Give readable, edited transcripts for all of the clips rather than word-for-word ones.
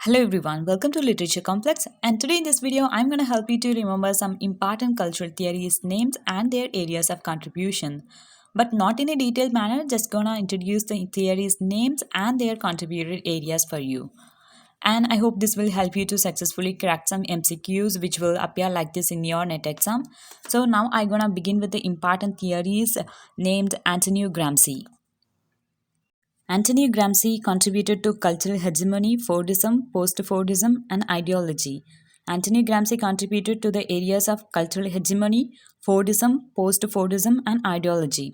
Hello everyone, welcome to Literature Complex, and today in this video I'm going to help you to remember some important cultural theories, names and their areas of contribution. But not in a detailed manner, just gonna introduce the theories, names and their contributed areas for you. And I hope this will help you to successfully crack some MCQs which will appear like this in your NET exam. So now I'm gonna begin with the important theories named Antonio Gramsci. Antonio Gramsci contributed to cultural hegemony, Fordism, post-Fordism, and ideology. Antonio Gramsci contributed to the areas of cultural hegemony, Fordism, post-Fordism, and ideology.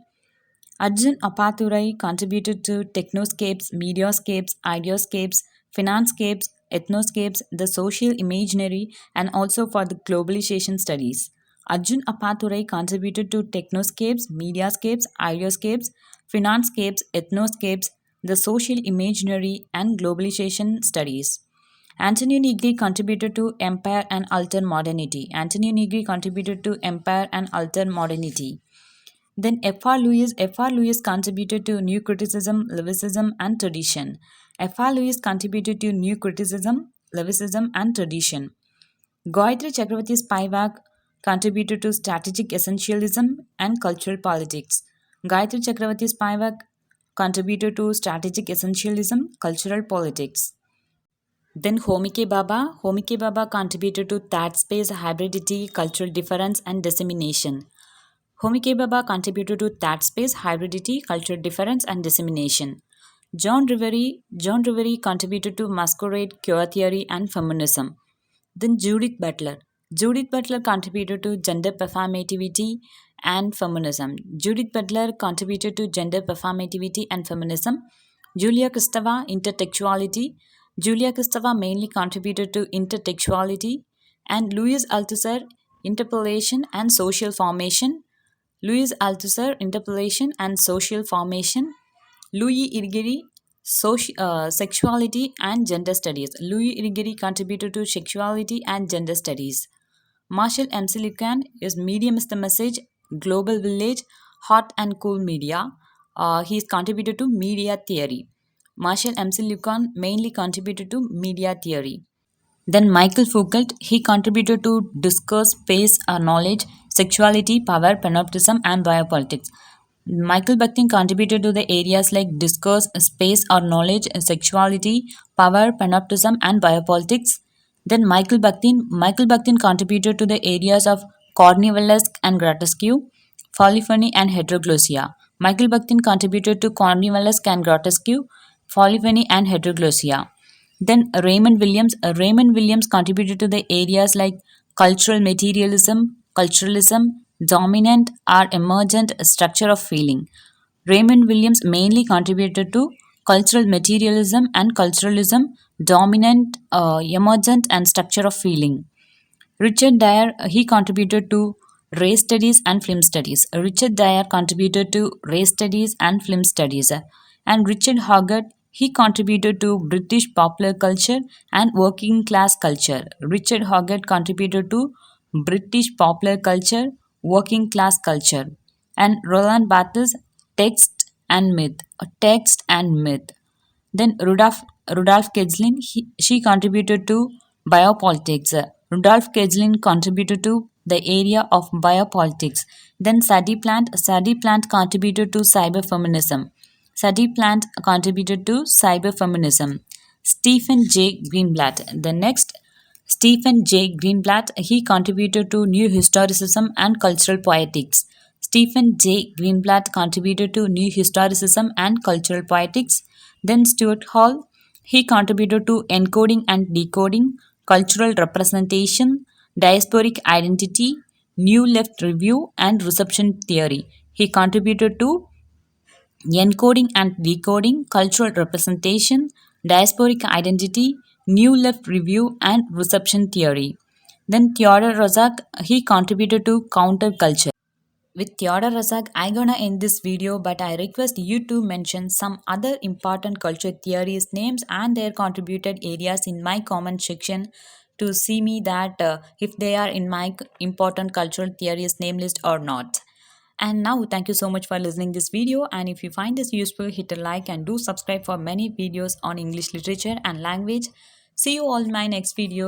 Arjun Apathurai contributed to technoscapes, mediascapes, ideoscapes, financescapes, ethnoscapes, the social imaginary, and also for the globalization studies. Arjun Apathurai contributed to technoscapes, mediascapes, ideoscapes, financescapes, ethnoscapes, the social imaginary, and globalization studies. Antonio Negri contributed to Empire and Alter Modernity. Antonio Negri contributed to Empire and Alter Modernity. Then F.R. Lewis contributed to New Criticism, Lewicism, and Tradition. F.R. Lewis contributed to New Criticism, Lewicism, and Tradition. Gayatri Chakravarti Spivak contributed to Strategic Essentialism and Cultural Politics. Gayatri Chakravarti Spivak contributed to Strategic Essentialism, Cultural Politics. Then Homike Baba contributed to That Space, Hybridity, Cultural Difference, and Dissemination. Homike Baba contributed to That Space, Hybridity, Cultural Difference, and Dissemination. John Reverie contributed to Masquerade, Queer Theory, and Feminism. Then Judith Butler. Judith Butler contributed to Gender Performativity and Feminism. Judith Butler contributed to Gender Performativity and Feminism. Julia Kristeva, Intertextuality. Julia Kristeva mainly contributed to Intertextuality. And Louis Althusser, Interpellation and Social Formation. Louis Althusser, Interpellation and Social Formation. Louis Irigiri, Sexuality and Gender Studies. Louis Irigiri contributed to Sexuality and Gender Studies. Marshall M. Lucan is Medium is the Message, Global Village, Hot and Cool Media. He is contributed to Media Theory. Marshall M. Lucan mainly contributed to Media Theory. Then Michael Foucault, he contributed to Discourse, Space, Knowledge, Sexuality, Power, Panoptism, and Biopolitics. Michael Bakhtin contributed to the areas like discourse, space or knowledge, sexuality, power, panoptism, and biopolitics. Then Michael Bakhtin contributed to the areas of carnivalesque and grotesque, polyphony and heteroglossia. Michael Bakhtin contributed to carnivalesque and grotesque, polyphony and heteroglossia. Then Raymond Williams contributed to the areas like cultural materialism, culturalism, dominant or emergent structure of feeling. Raymond Williams mainly contributed to cultural materialism and culturalism, dominant, emergent, and structure of feeling. Richard Dyer, he contributed to race studies and film studies. Richard Dyer contributed to race studies and film studies. And Richard Hoggart, he contributed to British popular culture and working class culture. Richard Hoggart contributed to British popular culture, working class culture. And Roland Barthes, text and myth. Then Rudolf Kejlin, she contributed to biopolitics. Rudolf Kejlin contributed to the area of biopolitics. Then Sadie Plant contributed to cyberfeminism. Sadie Plant contributed to cyberfeminism. Stephen J. Greenblatt. The next, Stephen J. Greenblatt, he contributed to New Historicism and Cultural Poetics. Stephen J. Greenblatt contributed to New Historicism and Cultural Poetics. Then Stuart Hall, he contributed to Encoding and Decoding, Cultural Representation, Diasporic Identity, New Left Review, and Reception Theory. He contributed to Encoding and Decoding, Cultural Representation, Diasporic Identity, New Left Review, and Reception Theory. Then Theodore Roszak, he contributed to Counterculture. With Theodore Roszak, I'm gonna end this video, but I request you to mention some other important culture theories, names, and their contributed areas in my comment section to see me that if they are in my important cultural theories name list or not. And now, thank you so much for listening this video. And if you find this useful, hit a like and do subscribe for many videos on English literature and language. See you all in my next video.